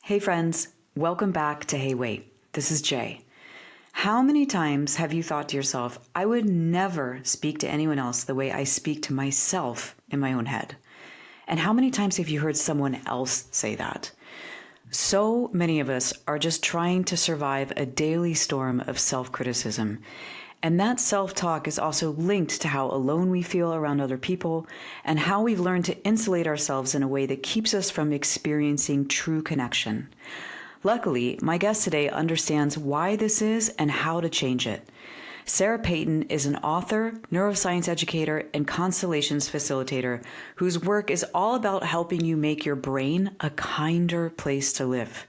Hey friends, welcome back to Hey Wait. This is Jay. How many times have you thought to yourself, I would never speak to anyone else the way I speak to myself in my own head? And how many times have you heard someone else say that? So many of us are just trying to survive a daily storm of self-criticism. And that self-talk is also linked to how alone we feel around other people and how we've learned to insulate ourselves in a way that keeps us from experiencing true connection. Luckily, my guest today understands why this is and how to change it. Sarah Peyton is an author, neuroscience educator, and constellations facilitator whose work is all about helping you make your brain a kinder place to live.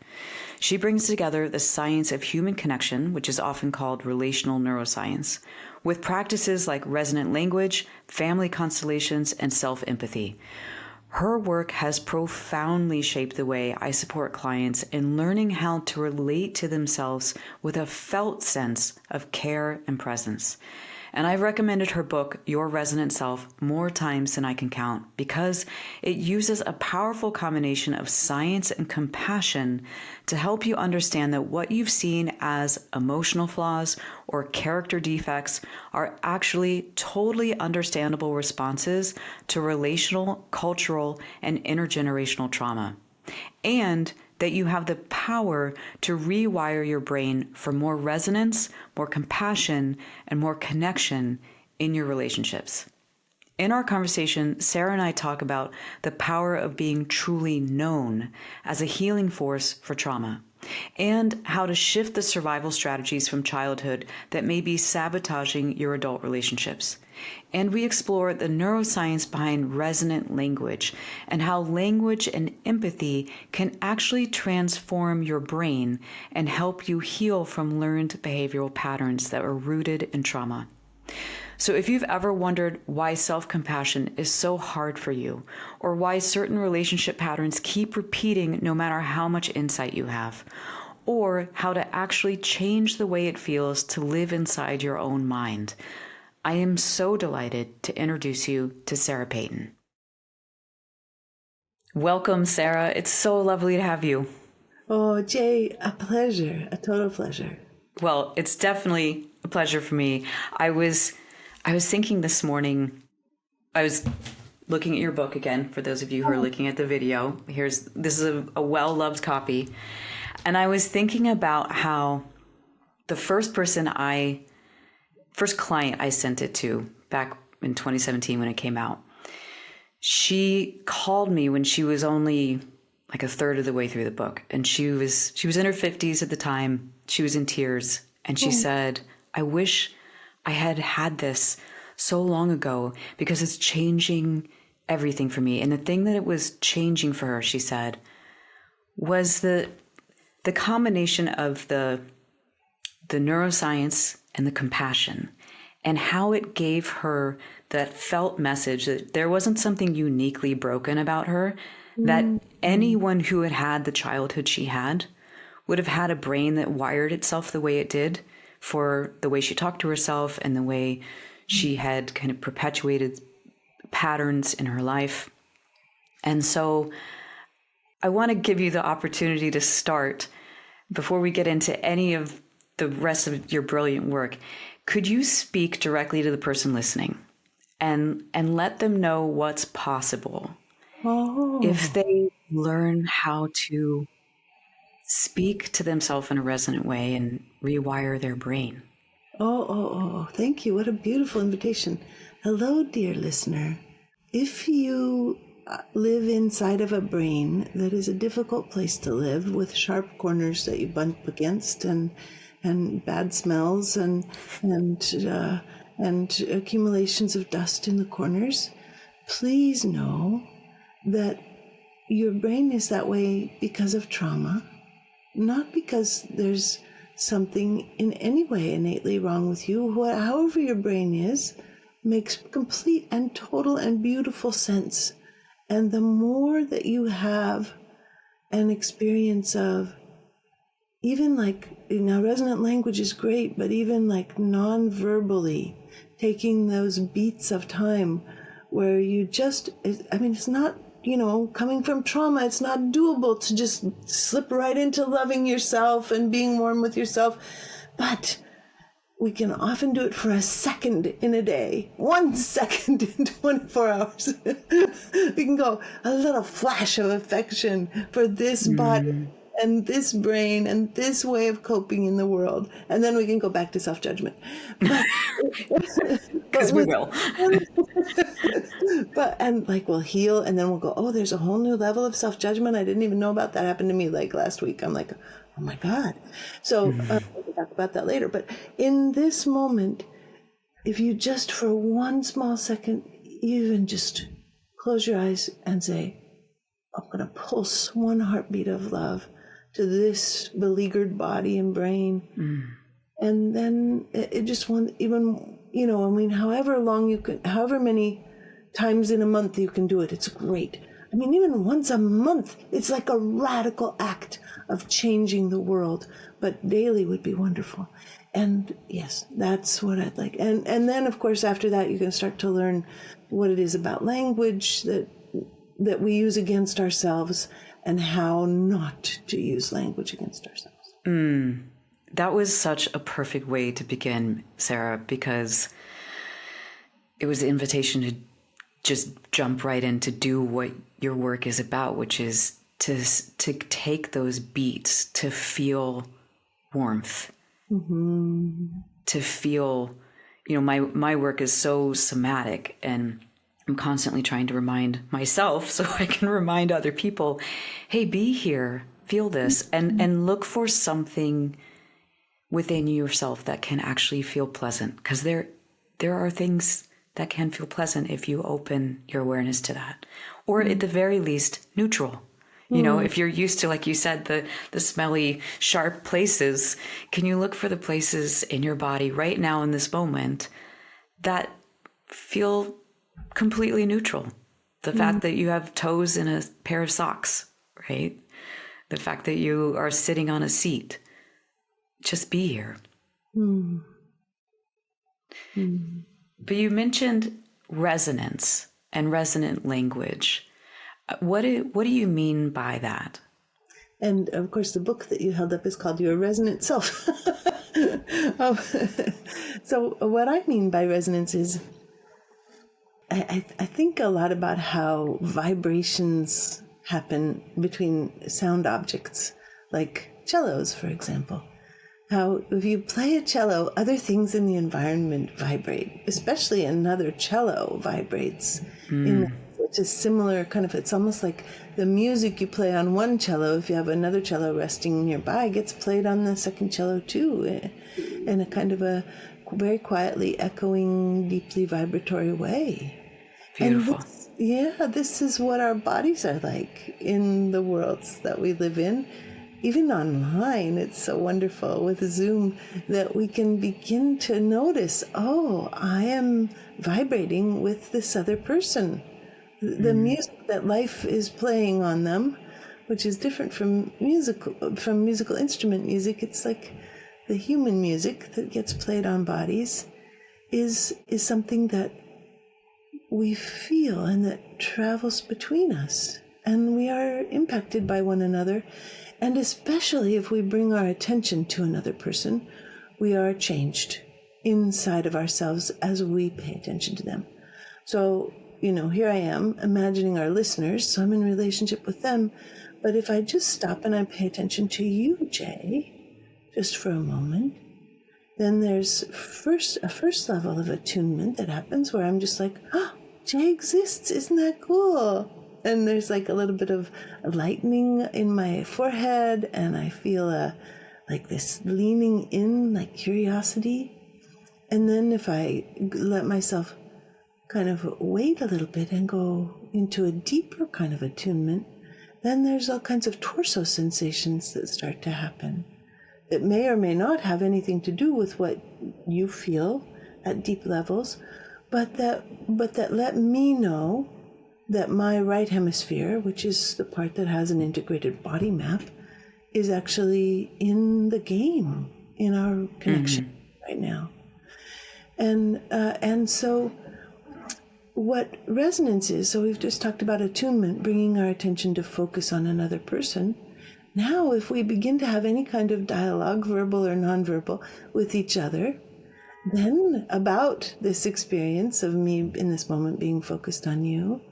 She brings together the science of human connection, which is often called relational neuroscience, with practices like resonant language, family constellations, and self-empathy. Her work has profoundly shaped the way I support clients in learning how to relate to themselves with a felt sense of care and presence. And I've recommended her book, Your Resonant Self, more times than I can count because it uses a powerful combination of science and compassion to help you understand that what you've seen as emotional flaws or character defects are actually totally understandable responses to relational, cultural, and intergenerational trauma. And that you have the power to rewire your brain for more resonance, more compassion, and more connection in your relationships. In our conversation, Sarah and I talk about the power of being truly known as a healing force for trauma, and how to shift the survival strategies from childhood that may be sabotaging your adult relationships. And we explore the neuroscience behind resonant language and how language and empathy can actually transform your brain and help you heal from learned behavioral patterns that are rooted in trauma. So if you've ever wondered why self-compassion is so hard for you, or why certain relationship patterns keep repeating no matter how much insight you have, or how to actually change the way it feels to live inside your own mind, I am so delighted to introduce you to Sarah Peyton. Welcome, Sarah. It's so lovely to have you. Oh, Jay, a pleasure, a total pleasure. Well, it's definitely a pleasure for me. I was thinking this morning, I was looking at your book again, for those of you who are looking at the video. This is a well-loved copy. And I was thinking about how the first client I sent it to back in 2017 when it came out, she called me when she was only like a third of the way through the book. And she was in her 50s at the time. She was in tears. And she said, I wish I had this so long ago because it's changing everything for me. And the thing that it was changing for her, she said, was the combination of the neuroscience and the compassion, and how it gave her that felt message that there wasn't something uniquely broken about her, that anyone who had had the childhood she had would have had a brain that wired itself the way it did for the way she talked to herself and the way she had kind of perpetuated patterns in her life. And so I want to give you the opportunity to start, before we get into any of the rest of your brilliant work. Could you speak directly to the person listening and let them know what's possible if they learn how to speak to themselves in a resonant way and rewire their brain? Thank you. What a beautiful invitation. Hello, dear listener. If you live inside of a brain that is a difficult place to live, with sharp corners that you bump against and bad smells and accumulations of dust in the corners, please know that your brain is that way because of trauma, not because there's something in any way innately wrong with you. However your brain is, makes complete and total and beautiful sense. And the more that you have an experience of, even resonant language is great, but even like non-verbally taking those beats of time where you just, it's not coming from trauma, it's not doable to just slip right into loving yourself and being warm with yourself. But we can often do it for a second in a day, 1 second in 24 hours. We can go a little flash of affection for this body and this brain and this way of coping in the world. And then we can go back to self-judgment. Because we will. And we'll heal, and then we'll go, oh, there's a whole new level of self-judgment I didn't even know about. That happened to me last week. I'm like, oh my God. So we'll talk about that later. But in this moment, if you just for 1 small second, even just close your eyes and say, I'm going to pulse 1 heartbeat of love to this beleaguered body and brain. And then it just won't even, however many times in a month you can do it, it's great. I mean, even once a month, it's like a radical act of changing the world, but daily would be wonderful. And yes, that's what I'd like. And then, of course, after that, you can start to learn what it is about language that we use against ourselves and how not to use language against ourselves. That was such a perfect way to begin, Sarah, because it was the invitation to just jump right in to do what your work is about, which is to take those beats, to feel warmth, to feel, my work is so somatic, and I'm constantly trying to remind myself so I can remind other people, hey, be here, feel this, and look for something within yourself that can actually feel pleasant, because there are things that can feel pleasant if you open your awareness to that, or at the very least neutral. If you're used to, like you said, the smelly, sharp places, can you look for the places in your body right now in this moment that feel completely neutral? The fact that you have toes in a pair of socks, right? The fact that you are sitting on a seat. Just be here. But you mentioned resonance and resonant language. What do you mean by that? And of course, the book that you held up is called Your Resonant Self. So what I mean by resonance is, I think a lot about how vibrations happen between sound objects, like cellos, for example. How if you play a cello, other things in the environment vibrate, especially another cello vibrates. It's a similar kind of, it's almost like the music you play on one cello, if you have another cello resting nearby, gets played on the second cello too, in a kind of a very quietly echoing, deeply vibratory way. Beautiful. And this is what our bodies are like in the worlds that we live in. Even online, it's so wonderful with Zoom that we can begin to notice, oh, I am vibrating with this other person. The music that life is playing on them, which is different from musical instrument music. It's like the human music that gets played on bodies is something that we feel and that travels between us. And we are impacted by one another. And especially if we bring our attention to another person, we are changed inside of ourselves as we pay attention to them. So, here I am imagining our listeners, so I'm in relationship with them. But if I just stop and I pay attention to you, Jay, just for a moment, then there's a first level of attunement that happens where I'm just like, oh, Jay exists. Isn't that cool? And there's like a little bit of lightening in my forehead, and I feel like this leaning in, like curiosity. And then if I let myself kind of wait a little bit and go into a deeper kind of attunement, then there's all kinds of torso sensations that start to happen that may or may not have anything to do with what you feel at deep levels, but that let me know that my right hemisphere, which is the part that has an integrated body map, is actually in the game, in our connection right now. And so what resonance is, so we've just talked about attunement, bringing our attention to focus on another person. Now, if we begin to have any kind of dialogue, verbal or nonverbal, with each other, then about this experience of me in this moment being focused on you,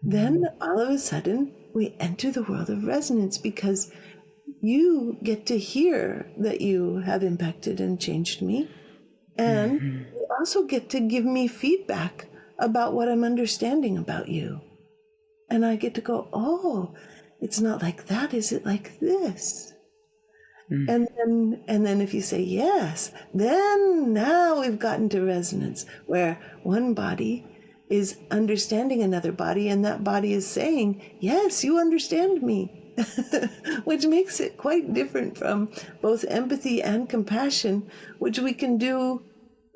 then all of a sudden we enter the world of resonance, because you get to hear that you have impacted and changed me. And you also get to give me feedback about what I'm understanding about you. And I get to go, oh, it's not like that. Is it like this? And then if you say yes, then now we've gotten to resonance, where one body is understanding another body, and that body is saying, yes, you understand me, which makes it quite different from both empathy and compassion, which we can do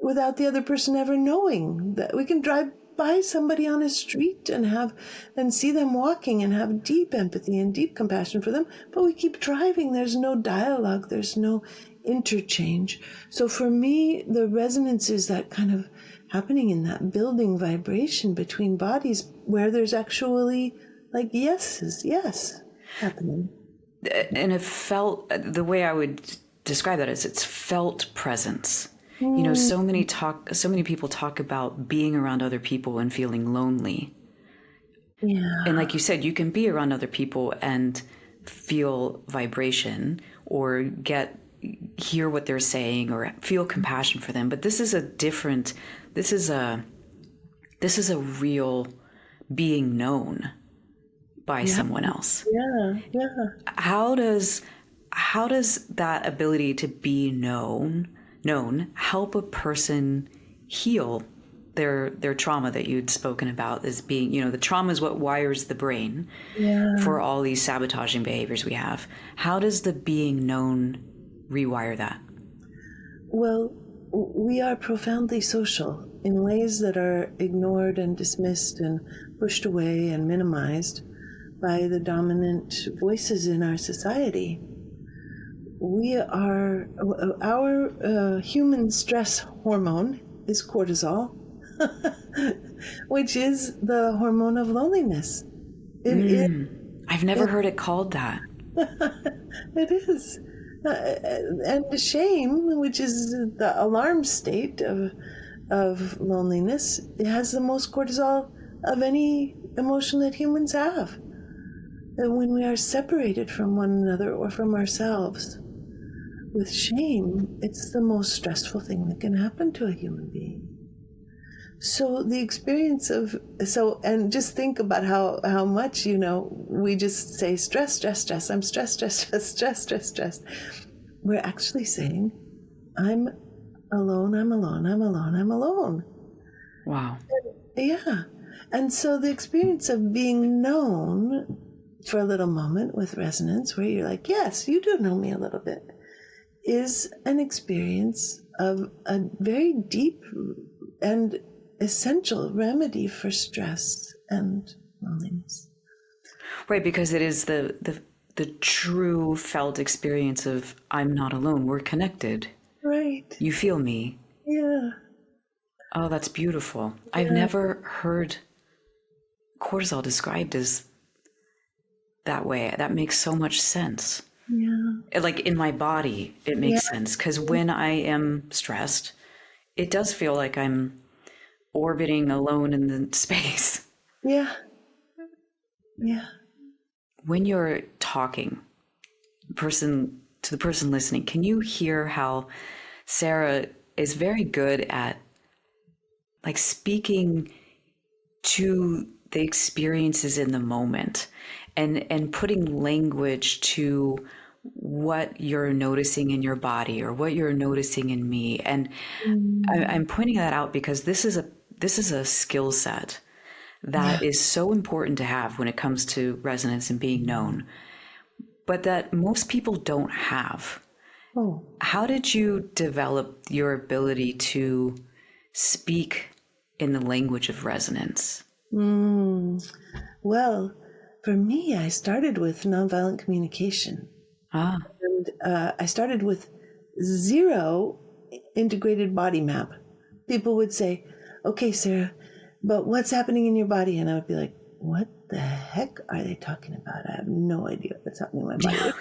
without the other person ever knowing. That we can drive by somebody on a street and see them walking and have deep empathy and deep compassion for them, but we keep driving. There's no dialogue, there's no interchange. So for me, the resonance is that kind of happening in that building vibration between bodies, where there's actually like yeses, yes, happening. And it felt, the way I would describe that is it's felt presence. You know, so many people talk about being around other people and feeling lonely. Yeah. And like you said, you can be around other people and feel vibration or hear what they're saying or feel compassion for them. But this is a real being known by someone else. Yeah. How does that ability to be known help a person heal their trauma that you'd spoken about as being, you know, the trauma is what wires the brain for all these sabotaging behaviors we have. How does the being known rewire that? Well, we are profoundly social in ways that are ignored and dismissed and pushed away and minimized by the dominant voices in our society. Our human stress hormone is cortisol, which is the hormone of loneliness. I've never heard it called that. It is. And shame, which is the alarm state of loneliness, it has the most cortisol of any emotion that humans have. And when we are separated from one another or from ourselves, with shame, it's the most stressful thing that can happen to a human being. So the experience and just think about how much, you know, we just say stress, I'm stressed. We're actually saying, I'm alone. Wow. Yeah. And so the experience of being known for a little moment with resonance, where you're like, yes, you do know me a little bit, is an experience of a very deep and essential remedy for stress and loneliness. Right, because it is the true felt experience of I'm not alone. We're connected. Right. You feel me. Yeah. Oh, that's beautiful. I've never heard cortisol described as that way. That makes so much sense. Yeah. Like in my body, it makes sense, because when I am stressed, it does feel like I'm orbiting alone in the space. Yeah. When you're talking, to the person listening, can you hear how Sarah is very good at like speaking to the experiences in the moment and putting language to what you're noticing in your body or what you're noticing in me? And I'm pointing that out because this is a skill set that is so important to have when it comes to resonance and being known, but that most people don't have. Oh. How did you develop your ability to speak in the language of resonance? Well, for me, I started with nonviolent communication. And I started with zero integrated body map. People would say, okay, Sarah, but what's happening in your body? And I would be like, what the heck are they talking about? I have no idea what's happening in my body.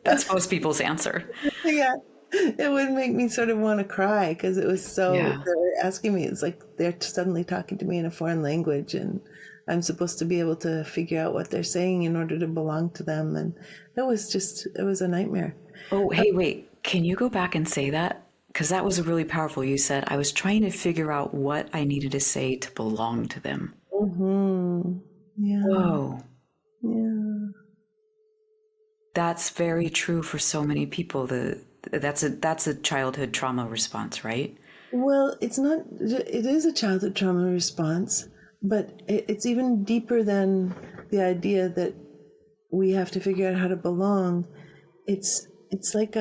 That's most people's answer. Yeah, it would make me sort of want to cry because it was so, Yeah. they were asking me, it's like they're suddenly talking to me in a foreign language and I'm supposed to be able to figure out what they're saying in order to belong to them. And it was a nightmare. Oh, hey, wait. Can you go back and say that? Because that was really powerful. You said, I was trying to figure out what I needed to say to belong to them. Mm-hmm. Yeah. Whoa. Yeah. That's very true for so many people. That's a childhood trauma response, right? Well, it's not, it is a childhood trauma response, but it's even deeper than the idea that we have to figure out how to belong. It's like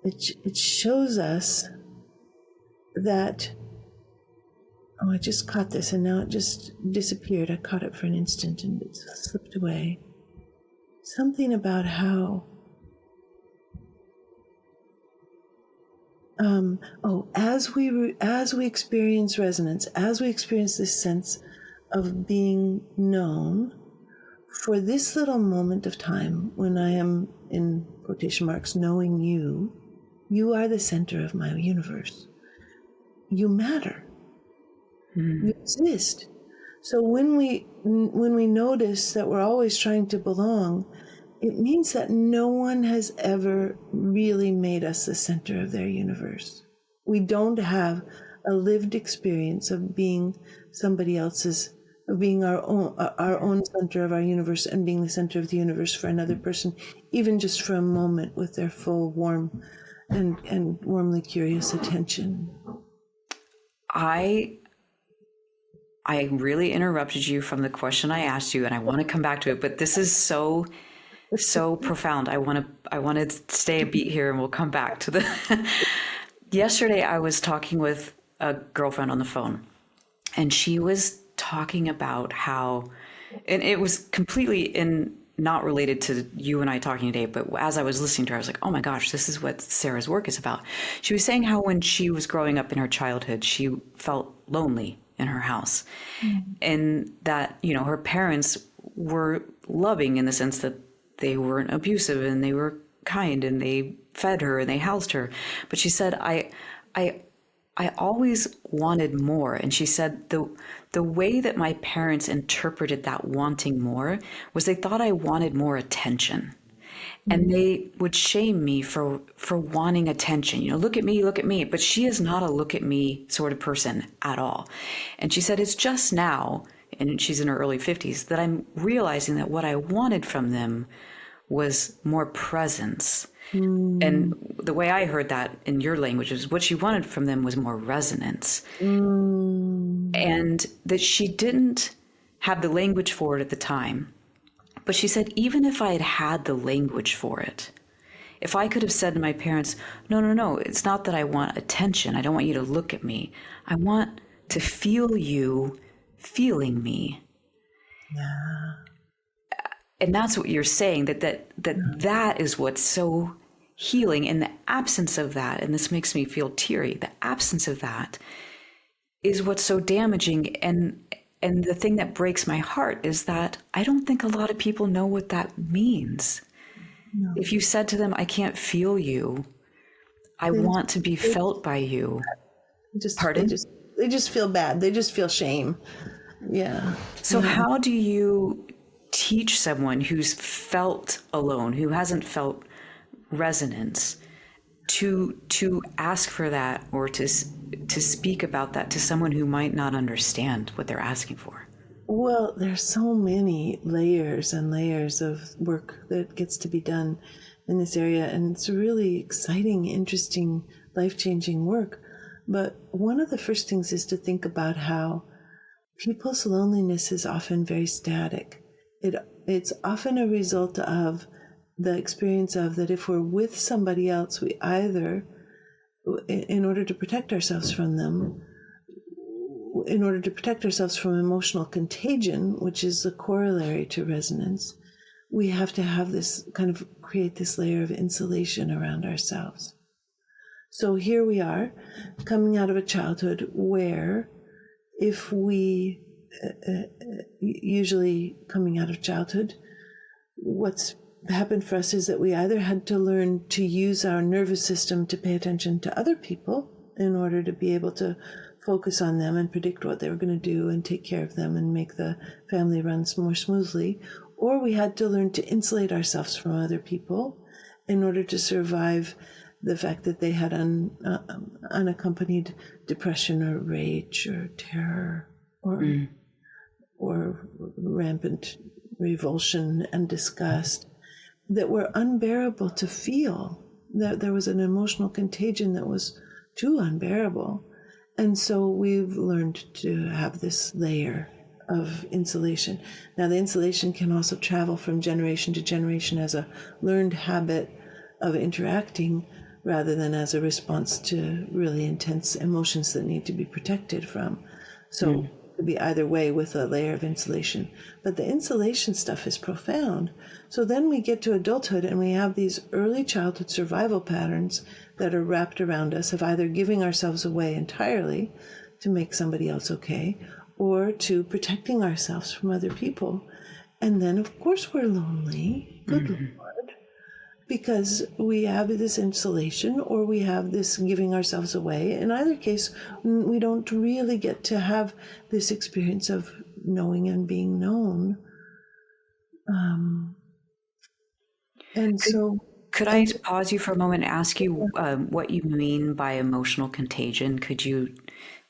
it shows us that, oh, I just caught this and now it just disappeared. I caught it for an instant and it slipped away. Something about how, as we experience resonance, as we experience this sense of being known, for this little moment of time when I am, in quotation marks, knowing you, you are the center of my universe. You matter. You exist. So when we notice that we're always trying to belong, it means that no one has ever really made us the center of their universe. We don't have a lived experience of being somebody else's, of being our own center of our universe and being the center of the universe for another person, even just for a moment with their full, warm, and warmly curious attention. I really interrupted you from the question I asked you, and I want to come back to it, but this is so profound. I want to stay a beat here, and we'll come back to the. Yesterday, I was talking with a girlfriend on the phone, and she was talking about how, and it was completely not related to you and I talking today, but as I was listening to her, I was like, oh my gosh, this is what Sarah's work is about. She was saying how when she was growing up in her childhood, she felt lonely in her house. And that, her parents were loving in the sense that they weren't abusive and they were kind and they fed her and they housed her. But she said, I always wanted more. And she said the way that my parents interpreted that wanting more was they thought I wanted more attention. And they would shame me for wanting attention. Look at me. But she is not a look at me sort of person at all. And she said, it's just now, and she's in her early 50s, that I'm realizing that what I wanted from them was more presence. And the way I heard that in your language is what she wanted from them was more resonance. And that she didn't have the language for it at the time. But she said, even if I had had the language for it, if I could have said to my parents, no, it's not that I want attention. I don't want you to look at me. I want to feel you feeling me. Yeah. And that's what you're saying, that is what's so healing. In the absence of that, and this makes me feel teary, the absence of that is what's so damaging. And the thing that breaks my heart is that I don't think a lot of people know what that means. No. If you said to them, I can't feel you, I want to be felt by you. Pardon? They just feel bad. They just feel shame. Yeah. So how do you teach someone who's felt alone, who hasn't felt resonance, to ask for that or to speak about that to someone who might not understand what they're asking for? Well, there's so many layers and layers of work that gets to be done in this area, and it's really exciting, interesting, life-changing work. But one of the first things is to think about how people's loneliness is often very static. It's often a result of the experience of that if we're with somebody else, we either, in order to protect ourselves from them, in order to protect ourselves from emotional contagion, which is the corollary to resonance, we have to have this kind of create this layer of insulation around ourselves. So here we are, coming out of a childhood where if we, usually coming out of childhood, what's happened for us is that we either had to learn to use our nervous system to pay attention to other people in order to be able to focus on them and predict what they were going to do and take care of them and make the family run more smoothly, or we had to learn to insulate ourselves from other people in order to survive the fact that they had unaccompanied depression or rage or terror or rampant revulsion and disgust that were unbearable to feel. That there was an emotional contagion that was too unbearable. And so we've learned to have this layer of insulation. Now, the insulation can also travel from generation to generation as a learned habit of interacting rather than as a response to really intense emotions that need to be protected from. So it could be either way with a layer of insulation. But the insulation stuff is profound. So then we get to adulthood and we have these early childhood survival patterns that are wrapped around us of either giving ourselves away entirely to make somebody else okay, or to protecting ourselves from other people. And then, of course, we're lonely. Good Lord. Because we have this insulation or we have this giving ourselves away. In either case, we don't really get to have this experience of knowing and being known. Could I pause you for a moment and ask you what you mean by emotional contagion? Could you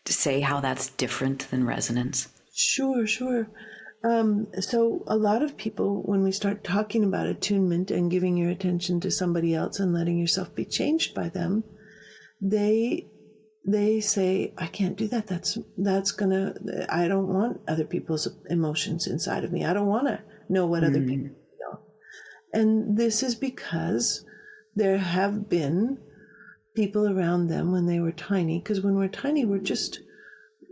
say how that's different than resonance? Sure. So a lot of people, when we start talking about attunement and giving your attention to somebody else and letting yourself be changed by them, they say, I can't do that. I don't want other people's emotions inside of me. I don't want to know what other people feel. And this is because there have been people around them when they were tiny, because when we're tiny, we're just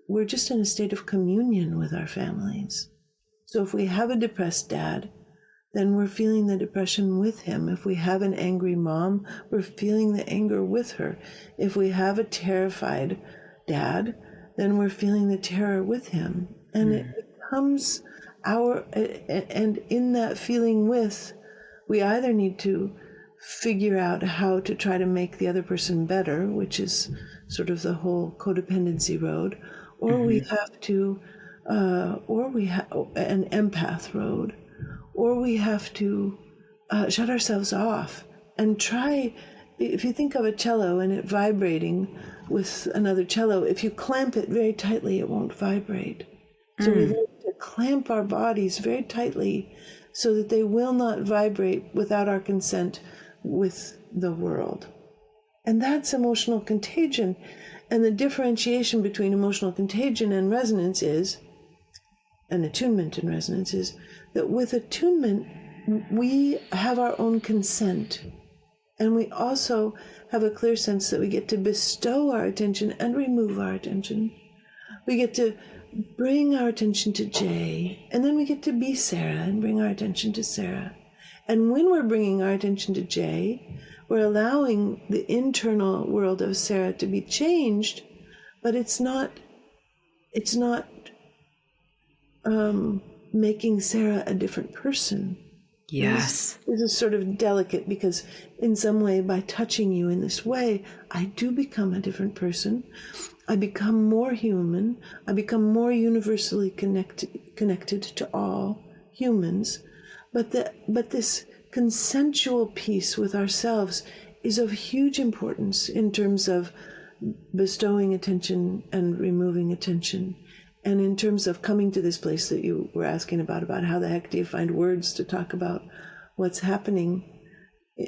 in a state of communion with our families. So if we have a depressed dad, then we're feeling the depression with him. If we have an angry mom, we're feeling the anger with her. If we have a terrified dad, then we're feeling the terror with him. And it becomes and in that feeling with, we either need to figure out how to try to make the other person better, which is sort of the whole codependency road, or we have to, or we have an empath road, or we have to shut ourselves off and try. If you think of a cello and it vibrating with another cello, if you clamp it very tightly, it won't vibrate. So we learn to clamp our bodies very tightly so that they will not vibrate without our consent with the world. And that's emotional contagion. And the differentiation between emotional contagion and resonance is, and attunement and resonance is, that with attunement, we have our own consent. And we also have a clear sense that we get to bestow our attention and remove our attention. We get to bring our attention to Jay, and then we get to be Sarah and bring our attention to Sarah. And when we're bringing our attention to Jay, we're allowing the internal world of Sarah to be changed, but it's not making Sarah a different person. Yes. This is sort of delicate because in some way, by touching you in this way, I do become a different person. I become more human. I become more universally connected to all humans. But this consensual piece with ourselves is of huge importance in terms of bestowing attention and removing attention. And in terms of coming to this place that you were asking about how the heck do you find words to talk about what's happening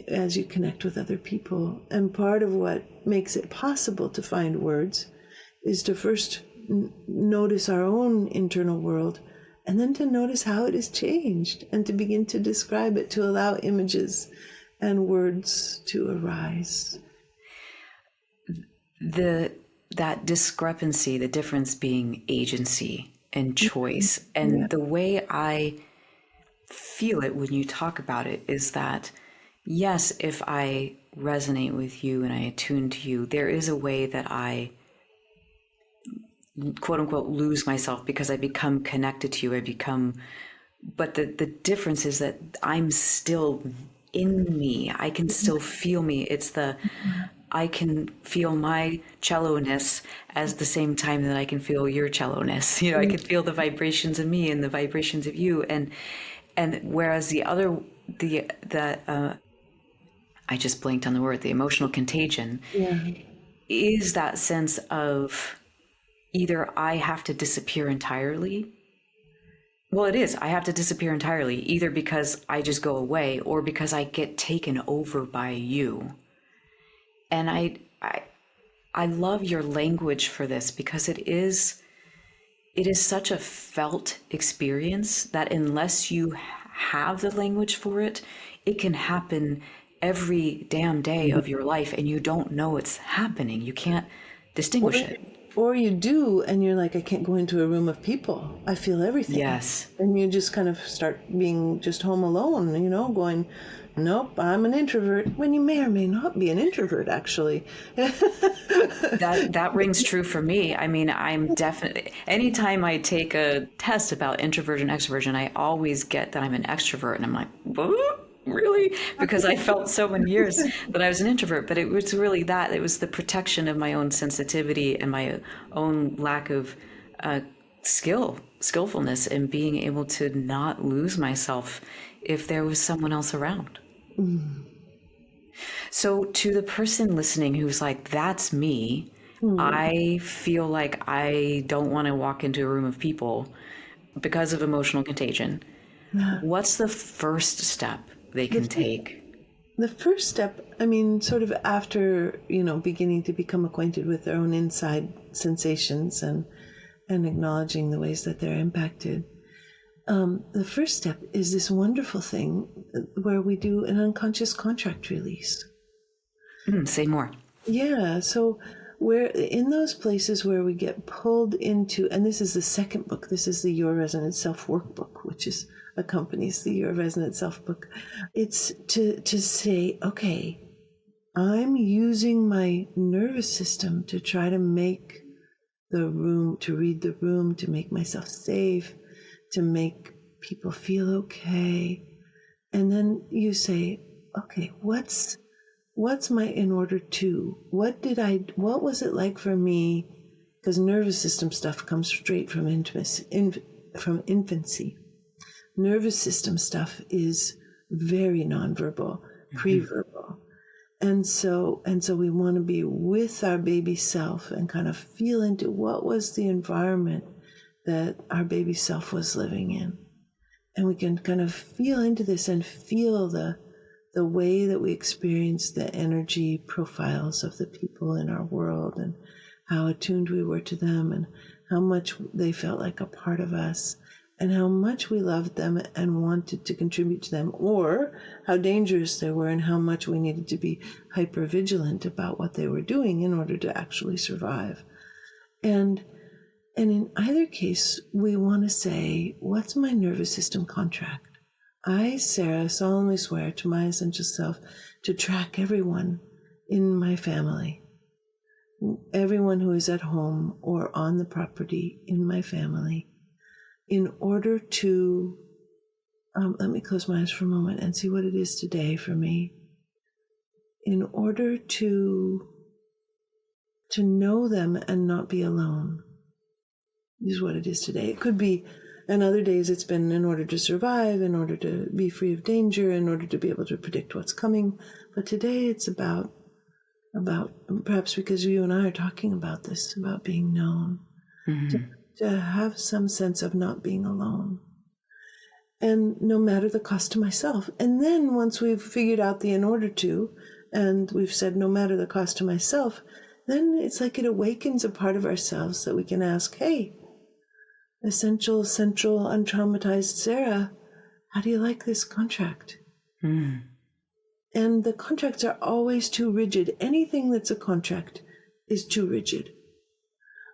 as you connect with other people. And part of what makes it possible to find words is to first notice our own internal world, and then to notice how it has changed, and to begin to describe it, to allow images and words to arise. That discrepancy, the difference being agency and choice. And the way I feel it when you talk about it is that, yes, if I resonate with you and I attune to you, there is a way that I quote unquote lose myself because I become connected to you. But the difference is that I'm still in me. I can still feel me. I can feel my cello-ness as the same time that I can feel your cello-ness. I can feel the vibrations of me and the vibrations of you. And whereas I just blanked on the word, the emotional contagion Yeah. is that sense of either I have to disappear entirely. Well, it is. I have to disappear entirely, either because I just go away or because I get taken over by you. And I love your language for this because it is such a felt experience that unless you have the language for it, it can happen every damn day of your life and you don't know it's happening. You can't distinguish it. Or you do, and you're like, I can't go into a room of people. I feel everything. Yes. And you just kind of start being just home alone, going, nope, I'm an introvert, when you may or may not be an introvert, actually. That rings true for me. I mean, I'm definitely, anytime I take a test about introversion, extroversion, I always get that I'm an extrovert. And I'm like, what? Really? Because I felt so many years that I was an introvert, but it was really that. It was the protection of my own sensitivity and my own lack of skillfulness in being able to not lose myself if there was someone else around. So to the person listening who's like, that's me, I feel like I don't want to walk into a room of people because of emotional contagion. What's the first step they can take? The first step, sort of after, beginning to become acquainted with their own inside sensations and acknowledging the ways that they're impacted. The first step is this wonderful thing where we do an unconscious contract release. Say more. Yeah, so we're in those places where we get pulled into, and this is the second book, this is the Your Resonant Self workbook, which accompanies the Your Resonant Self book. It's to say, okay, I'm using my nervous system to try to make the room, to read the room, to make myself safe, to make people feel okay. And then you say, okay, what's my in order to? What was it like for me? Because nervous system stuff comes straight from from infancy. Nervous system stuff is very nonverbal, pre-verbal. And so we want to be with our baby self and kind of feel into what was the environment that our baby self was living in. And we can kind of feel into this and feel the way that we experience the energy profiles of the people in our world and how attuned we were to them and how much they felt like a part of us and how much we loved them and wanted to contribute to them, or how dangerous they were and how much we needed to be hyper vigilant about what they were doing in order to actually survive. And in either case, we want to say, what's my nervous system contract? I, Sarah, solemnly swear to my essential self to track everyone in my family, everyone who is at home or on the property in my family, in order to, let me close my eyes for a moment and see what it is today for me. In order to know them and not be alone. This is what it is today. It could be, and other days it's been in order to survive, in order to be free of danger, in order to be able to predict what's coming. But today it's about perhaps because you and I are talking about this, about being known, to have some sense of not being alone. And no matter the cost to myself. And then once we've figured out the in order to, and we've said no matter the cost to myself, then it's like it awakens a part of ourselves that we can ask, hey, essential, central, untraumatized Sarah, how do you like this contract? And the contracts are always too rigid. Anything that's a contract is too rigid.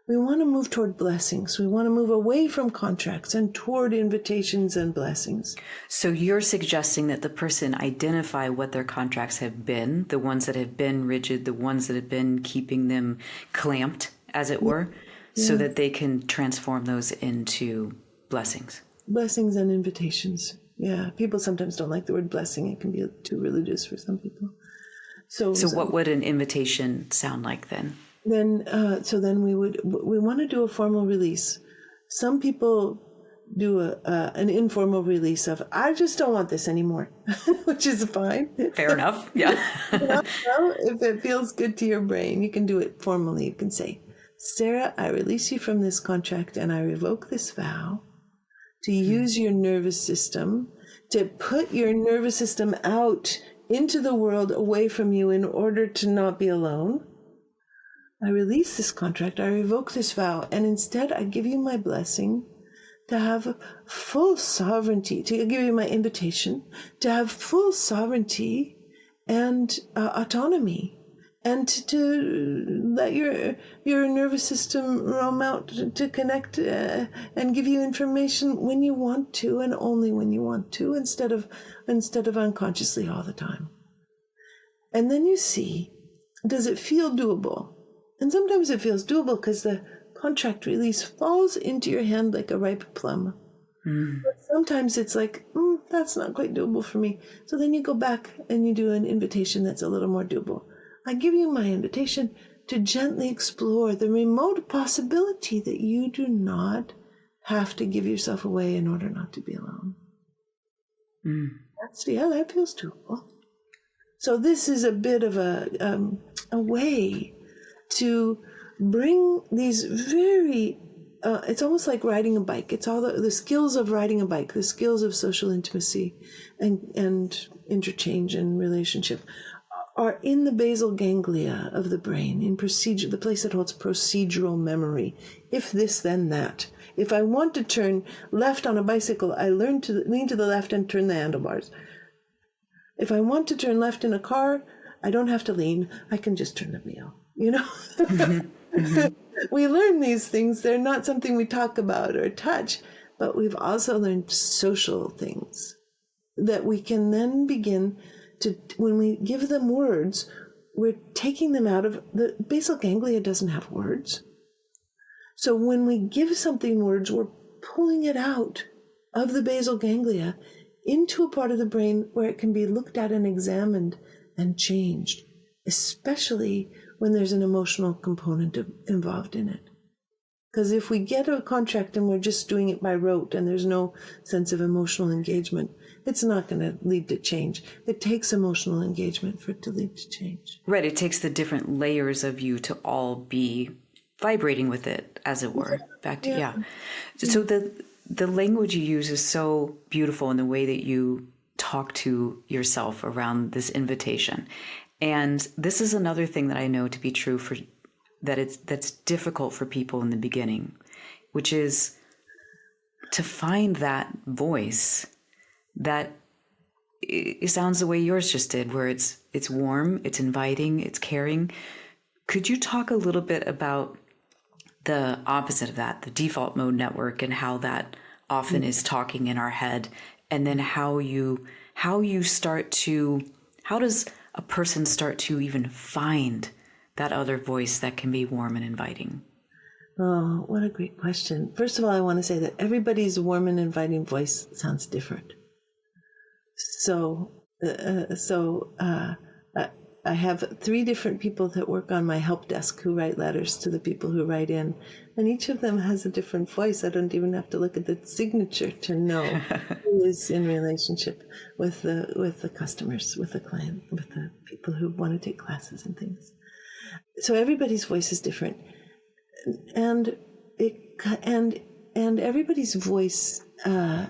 We want to move toward blessings. We want to move away from contracts and toward invitations and blessings. So you're suggesting that the person identify what their contracts have been, the ones that have been rigid, the ones that have been keeping them clamped, as it were? so that they can transform those into blessings. Blessings and invitations. Yeah, people sometimes don't like the word blessing. It can be too religious for some people. So what would an invitation sound like then? Then we want to do a formal release. Some people do an informal release of, I just don't want this anymore, which is fine. Fair enough. Yeah. Well, if it feels good to your brain, you can do it formally. You can say, Sarah, I release you from this contract and I revoke this vow to use your nervous system, to put your nervous system out into the world away from you in order to not be alone. I release this contract, I revoke this vow, and instead I give you my blessing to have full sovereignty, to give you my invitation to have full sovereignty and autonomy, and to let your nervous system roam out to connect and give you information when you want to and only when you want to, instead of unconsciously all the time. And then you see, does it feel doable? And sometimes it feels doable because the contract release falls into your hand like a ripe plum. But sometimes it's like, that's not quite doable for me. So then you go back and you do an invitation that's a little more doable. I give you my invitation to gently explore the remote possibility that you do not have to give yourself away in order not to be alone. That feels doable. So this is a bit of a way to bring these very, it's almost like riding a bike. It's all the skills of riding a bike, the skills of social intimacy and interchange and relationship are in the basal ganglia of the brain, in procedure, the place that holds procedural memory. If this, then that. If I want to turn left on a bicycle, I learn to lean to the left and turn the handlebars. If I want to turn left in a car, I don't have to lean. I can just turn the wheel, you know? We learn these things. They're not something we talk about or touch, but we've also learned social things that we can then begin to, when we give them words, we're taking them out of, the basal ganglia doesn't have words. So when we give something words, we're pulling it out of the basal ganglia into a part of the brain where it can be looked at and examined and changed, especially when there's an emotional component involved in it. Because if we get a contract and we're just doing it by rote and there's no sense of emotional engagement, it's not going to lead to change. It takes emotional engagement for it to lead to change. Right. It takes the different layers of you to all be vibrating with it, as it were. Back to, So the language you use is so beautiful in the way that you talk to yourself around this invitation. And this is another thing that I know to be true that's difficult for people in the beginning, which is to find that voice that it sounds the way yours just did, where it's warm, it's inviting, it's caring. Could you talk a little bit about the opposite of that, the default mode network, and how that often is talking in our head, and then how does a person start to even find that other voice that can be warm and inviting? Oh, what a great question. First of all, I want to say that everybody's warm and inviting voice sounds different. So I have 3 different people that work on my help desk who write letters to the people who write in, and each of them has a different voice. I don't even have to look at the signature to know who is in relationship with the customers, with the client, with the people who want to take classes and things. So everybody's voice is different, and everybody's voice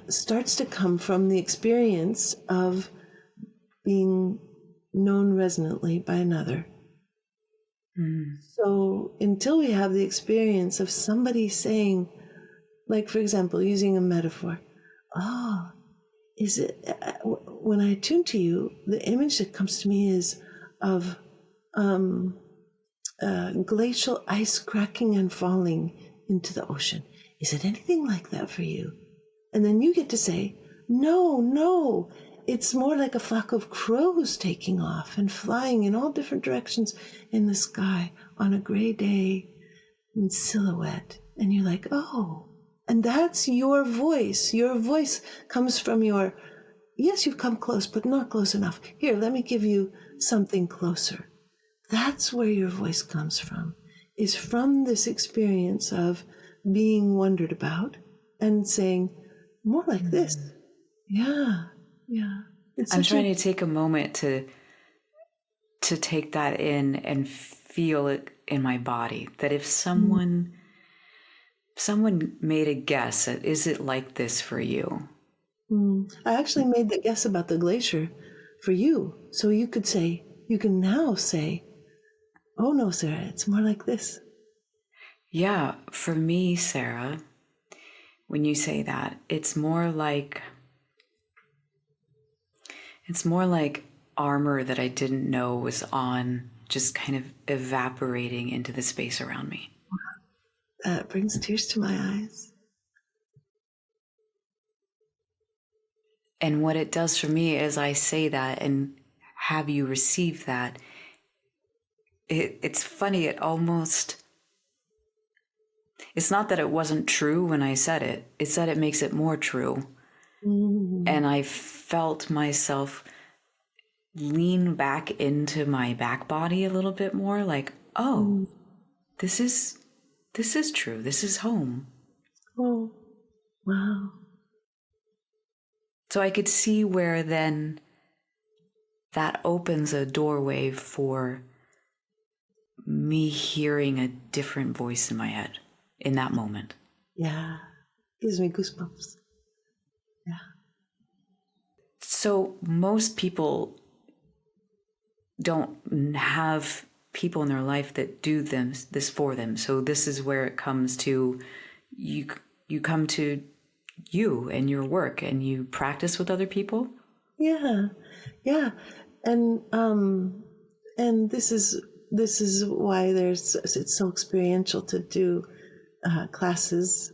starts to come from the experience of being known resonantly by another. So until we have the experience of somebody saying, like, for example, using a metaphor, is it, when I tune to you, the image that comes to me is of glacial ice cracking and falling into the ocean. Is it anything like that for you? And then you get to say, no, it's more like a flock of crows taking off and flying in all different directions in the sky on a gray day in silhouette. And you're like, oh, and that's your voice. Your voice comes from your, yes, you've come close, but not close enough. Here, let me give you something closer. That's where your voice comes from, is from this experience of being wondered about and saying, more like this. Yeah, yeah. I'm trying to take a moment to take that in and feel it in my body. That if someone made a guess at, is it like this for you? I actually made the guess about the glacier for you. So you can now say, oh no, Sarah, it's more like this. Yeah, for me, Sarah, when you say that, it's more like armor that I didn't know was on, just kind of evaporating into the space around me. That brings tears to my eyes. And what it does for me as I say that and have you receive that, it's funny, it's not that it wasn't true when I said it, it's that it makes it more true. And I felt myself lean back into my back body a little bit more, like, oh, this is true. This is home. Oh, wow. So I could see where then that opens a doorway for me hearing a different voice in my head in that moment. Yeah. Gives me goosebumps. Yeah. So most people don't have people in their life that do this for them. So this is where it comes to, you come to you and your work and you practice with other people. Yeah. Yeah. And this is why it's so experiential to do classes.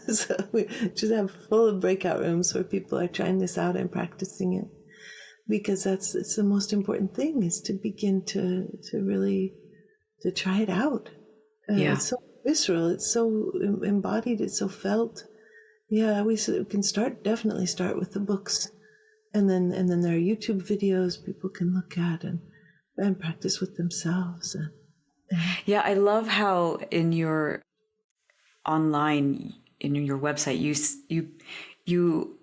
So we just have full of breakout rooms where people are trying this out and practicing it, because it's the most important thing, is to begin to really to try it out. Yeah. It's so visceral, it's so embodied, it's so felt. Yeah, we can definitely start with the books, and then there are YouTube videos people can look at and practice with themselves. Yeah, I love how in your online, in your website, you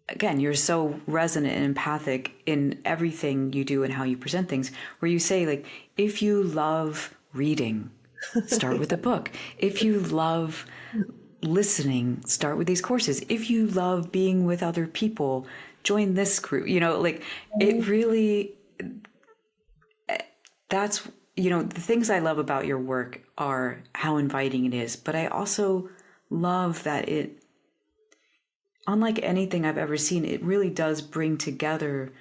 again, you're so resonant and empathic in everything you do and how you present things, where you say, like, if you love reading, start with a book. If you love listening, start with these courses. If you love being with other people, join this group. Like, it really, that's, the things I love about your work are how inviting it is. But I also love that it, unlike anything I've ever seen, it really does bring together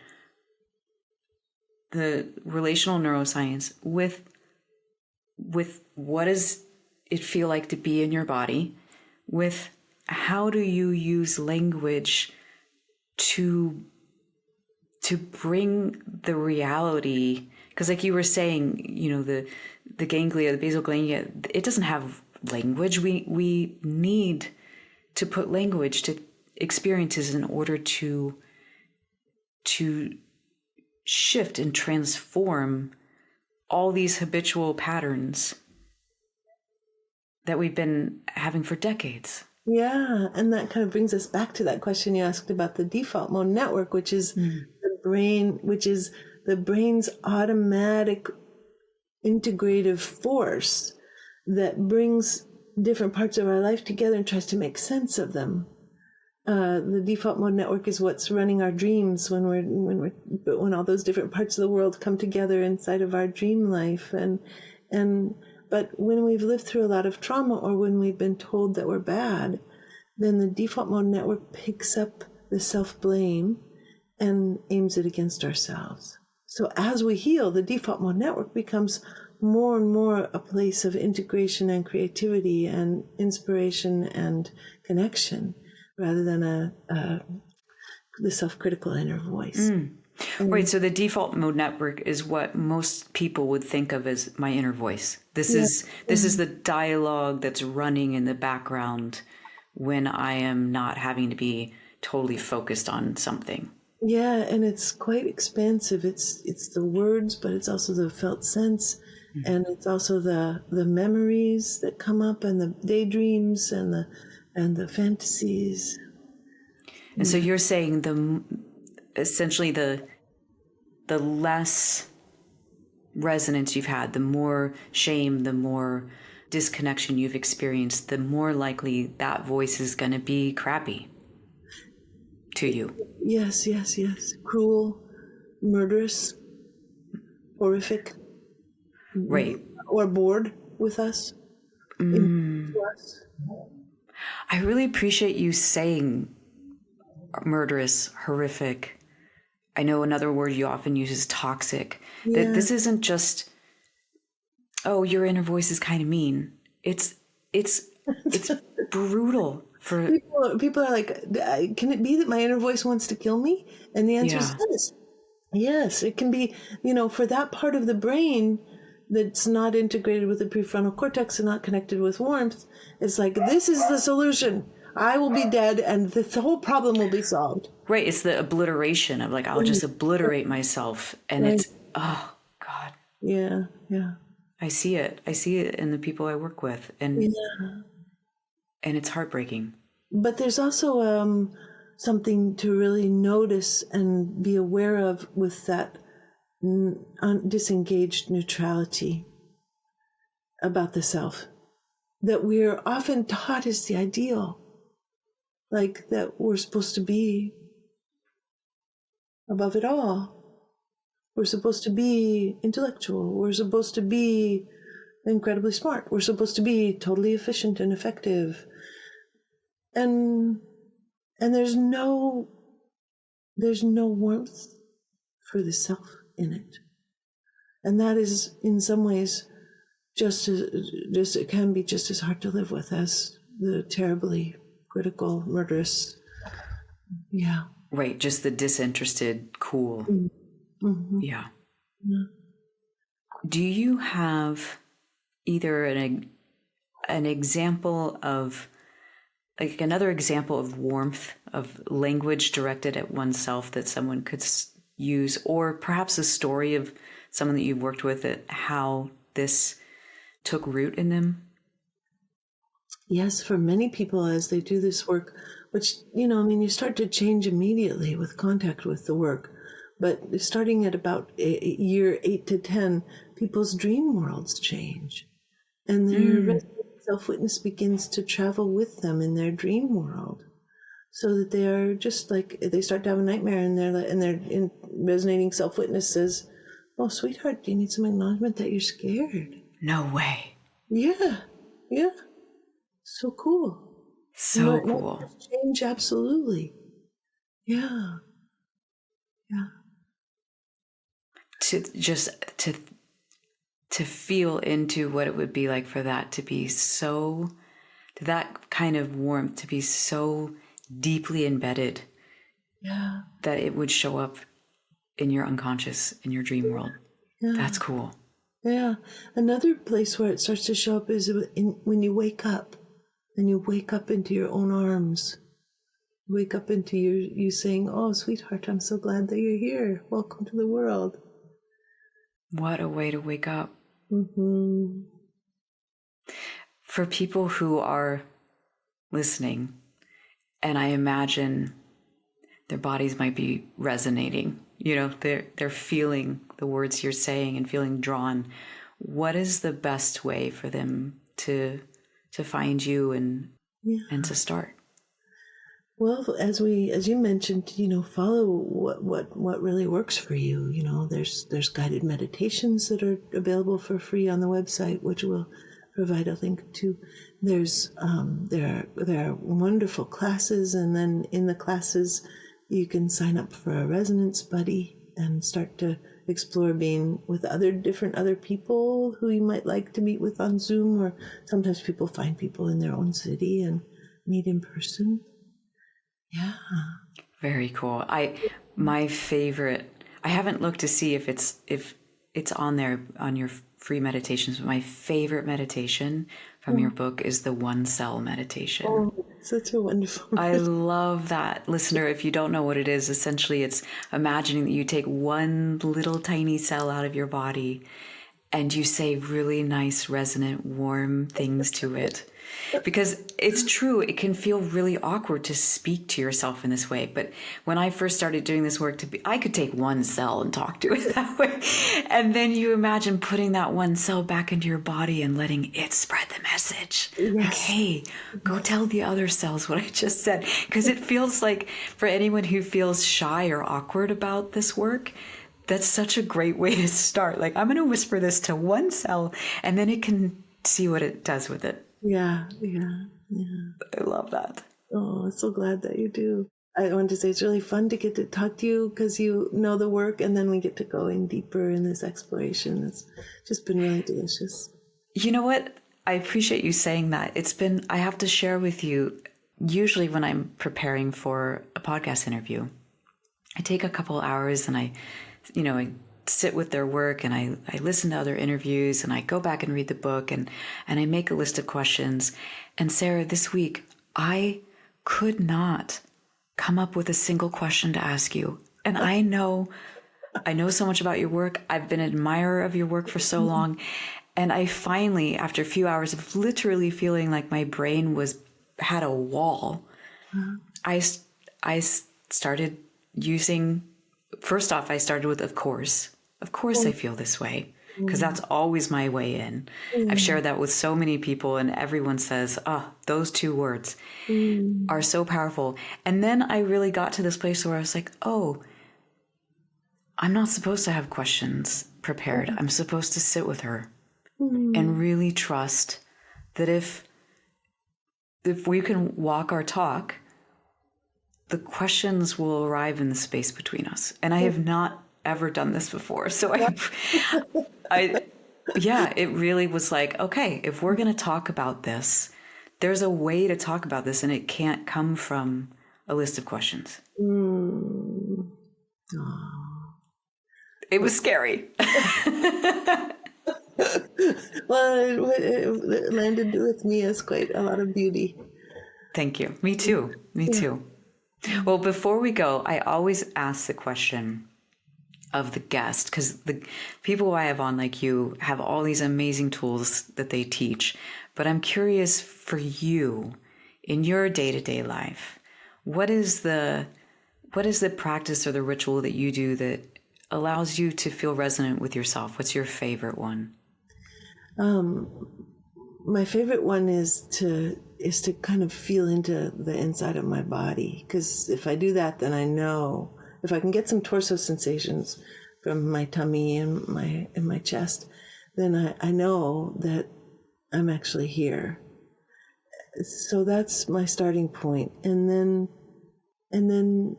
the relational neuroscience with what does it feel like to be in your body, with how do you use language to bring the reality. Because like you were saying, the ganglia, the basal ganglia, it doesn't have language. We need to put language to experiences in order to shift and transform all these habitual patterns that we've been having for decades. Yeah, and that kind of brings us back to that question you asked about the default mode network, which is the brain's automatic integrative force that brings different parts of our life together and tries to make sense of them. The default mode network is what's running our dreams when all those different parts of the world come together inside of our dream life. But when we've lived through a lot of trauma, or when we've been told that we're bad, then the default mode network picks up the self-blame and aims it against ourselves. So as we heal, the default mode network becomes more and more a place of integration and creativity and inspiration and connection, rather than the self-critical inner voice. Right. So the default mode network is what most people would think of as my inner voice. Yeah. This is the dialogue that's running in the background when I am not having to be totally focused on something. Yeah, and it's quite expansive. It's the words, but it's also the felt sense, and it's also the memories that come up, and the daydreams, and the fantasies. And so you're saying essentially the less resonance you've had, the more shame, the more disconnection you've experienced, the more likely that voice is going to be crappy to you. Yes, yes, yes. Cruel, murderous, horrific, Right. or bored with us. To us. I really appreciate you saying murderous, horrific. I know another word you often use is toxic. That Yeah. this isn't just, oh, your inner voice is kind of mean. It's brutal for, People are like, can it be that my inner voice wants to kill me? And the answer is yeah. yes. Yes, it can be, for that part of the brain that's not integrated with the prefrontal cortex and not connected with warmth. It's like, this is the solution. I will be dead and the whole problem will be solved. Right. It's the obliteration of like, I'll just obliterate myself. And Right. it's, oh God, Yeah, yeah. I see it. I see it in the people I work with. And it's heartbreaking. But there's also something to really notice and be aware of with that disengaged neutrality about the self that we're often taught is the ideal, like that we're supposed to be above it all. We're supposed to be intellectual. We're supposed to be incredibly smart. We're supposed to be totally efficient and effective. And there's no warmth for the self in it. And that is in some ways it can be just as hard to live with as the terribly critical, murderous. Yeah. Right. Just the disinterested, cool. Mm-hmm. Yeah. Yeah. Do you have either an example of, like another example of warmth, of language directed at oneself that someone could use, or perhaps a story of someone that you've worked with, at how this took root in them? Yes, for many people as they do this work, which, you start to change immediately with contact with the work. But starting at about year 8 to 10, people's dream worlds change. And their self-witness begins to travel with them in their dream world. So that they are just like, they start to have a nightmare and their resonating self-witness says, oh, sweetheart, do you need some acknowledgement that you're scared? No way. Yeah, yeah. So cool. So cool. Change, absolutely. Yeah. Yeah. To feel into what it would be like for that to be so, that kind of warmth to be so deeply embedded, Yeah. that it would show up in your unconscious, in your dream world. Yeah. That's cool. Yeah. Another place where it starts to show up is when you wake up, and you wake up into your own arms. Wake up into you saying, oh, sweetheart, I'm so glad that you're here. Welcome to the world. What a way to wake up. Mm-hmm. For people who are listening, and I imagine their bodies might be resonating, they're feeling the words you're saying and feeling drawn. What is the best way for them to find you and to start? Well, as you mentioned, follow what really works for you. There's guided meditations that are available for free on the website, which we'll provide a link to. There's there are wonderful classes, and then in the classes you can sign up for a resonance buddy and start to explore being with other people who you might like to meet with on Zoom, or sometimes people find people in their own city and meet in person. Yeah. Very cool. My favorite, I haven't looked to see if it's on there on your free meditations, but my favorite meditation from your book is the 1-cell meditation. Oh, such a wonderful I love that. Listener, if you don't know what it is, essentially it's imagining that you take one little tiny cell out of your body and you say really nice, resonant, warm things to it. Because it's true, it can feel really awkward to speak to yourself in this way. But when I first started doing this work, I could take one cell and talk to it that way. And then you imagine putting that one cell back into your body and letting it spread the message. Yes. Like, hey, go tell the other cells what I just said. Because it feels like for anyone who feels shy or awkward about this work, that's such a great way to start. Like, I'm going to whisper this to one cell and then it can see what it does with it. Yeah. I love that. Oh, I'm so glad that you do. I want to say it's really fun to get to talk to you because you know the work, and then we get to go in deeper in this exploration. It's just been really delicious. You know what? I appreciate you saying that. I have to share with you, usually when I'm preparing for a podcast interview, I take a couple hours and I sit with their work and I listen to other interviews and I go back and read the book and I make a list of questions. And Sarah, this week, I could not come up with a single question to ask you. And I know so much about your work. I've been an admirer of your work for so long. And I finally, after a few hours of literally feeling like my brain had a wall, I started using, first off, I started with, of course I feel this way, because that's always my way in. I've shared that with so many people and everyone says, those 2 words are so powerful. And then I really got to this place where I was like, I'm not supposed to have questions prepared. I'm supposed to sit with her and really trust that if we can walk our talk, the questions will arrive in the space between us. And I have not ever done this before. So it really was like, okay, if we're going to talk about this, there's a way to talk about this and it can't come from a list of questions. It was scary. Well, it landed with me as quite a lot of beauty. Thank you. Me too. Well, before we go, I always ask the question of the guest, because the people I have on, like you, have all these amazing tools that they teach. But I'm curious for you, in your day-to-day life, what is the practice or the ritual that you do that allows you to feel resonant with yourself? What's your favorite one? My favorite one is to kind of feel into the inside of my body, because if I do that, then I know if I can get some torso sensations from my tummy and my chest, then I know that I'm actually here. So that's my starting point. And then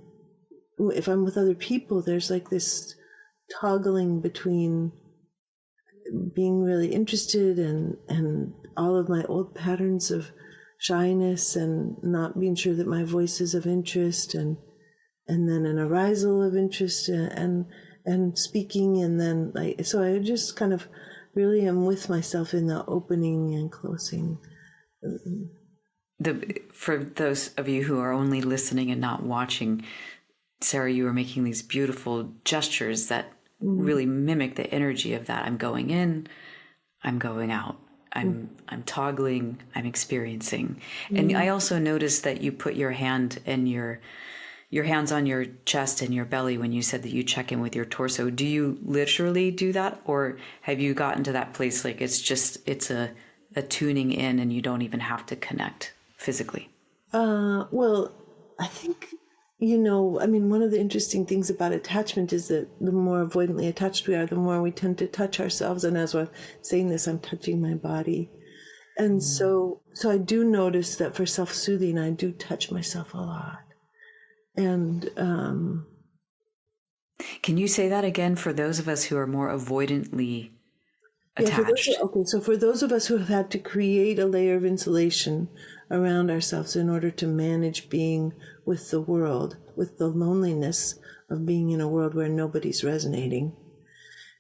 if I'm with other people, there's like this toggling between being really interested and all of my old patterns of shyness and not being sure that my voice is of interest, and then an arisal of interest and speaking, and then so I just kind of really am with myself in the opening and closing. For those of you who are only listening and not watching, Sarah, you were making these beautiful gestures that really mimic the energy of that. I'm going in, I'm going out. I'm toggling, I'm experiencing. And I also noticed that you put your hand and your hands on your chest and your belly when you said that you check in with your torso. Do you literally do that? Or have you gotten to that place like it's a tuning in and you don't even have to connect physically? Well, I think, one of the interesting things about attachment is that the more avoidantly attached we are, the more we tend to touch ourselves. And as I'm saying this, I'm touching my body. And so I do notice that for self-soothing, I do touch myself a lot. And can you say that again for those of us who are more avoidantly attached? So for those of us who have had to create a layer of insulation around ourselves in order to manage being with the world, with the loneliness of being in a world where nobody's resonating,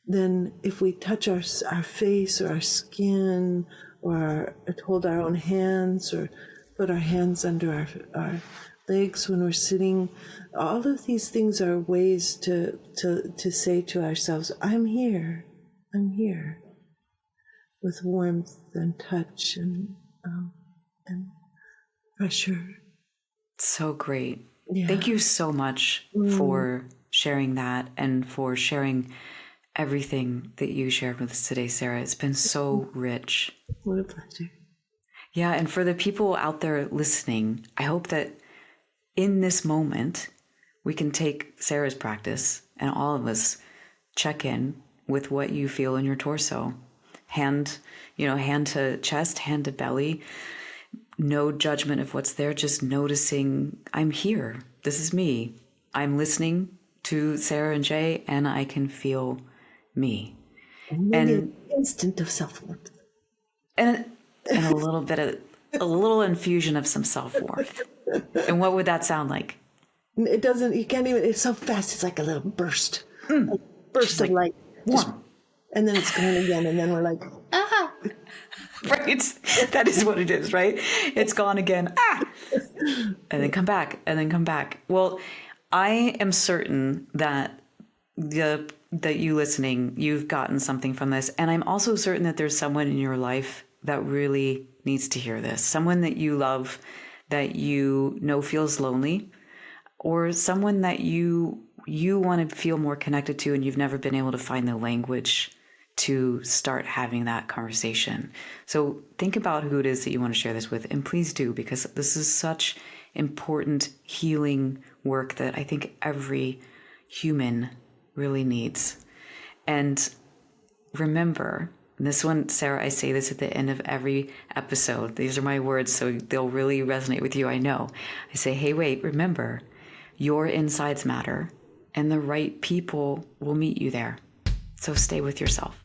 then if we touch our face or our skin or hold our own hands or put our hands under our legs when we're sitting, all of these things are ways to say to ourselves, I'm here, with warmth and touch and pressure. So great. Yeah. Thank you so much for sharing that and for sharing everything that you shared with us today, Sarah. It's been so rich. What a pleasure. Yeah, and for the people out there listening, I hope that in this moment, we can take Sarah's practice and all of us check in with what you feel in your torso. Hand to chest, hand to belly. No judgment of what's there, just noticing I'm here. This is me. I'm listening to Sarah and Jay, and I can feel me. And an instant of self-worth. And a little infusion of some self-worth. And what would that sound like? It doesn't, you can't even, it's so fast, it's like a little burst. A burst of light. And then it's gone again, and then we're like, ah! Right? That is what it is, right? It's gone again. Ah! And then come back, and then come back. Well, I am certain that that you listening, you've gotten something from this. And I'm also certain that there's someone in your life that really needs to hear this. Someone that you love, that you know feels lonely, or someone that you want to feel more connected to, and you've never been able to find the language to start having that conversation. So think about who it is that you want to share this with, and please do, because this is such important healing work that I think every human really needs. And remember, this one, Sarah, I say this at the end of every episode. These are my words, so they'll really resonate with you, I know. I say, hey, wait, remember, your insides matter, and the right people will meet you there. So stay with yourself.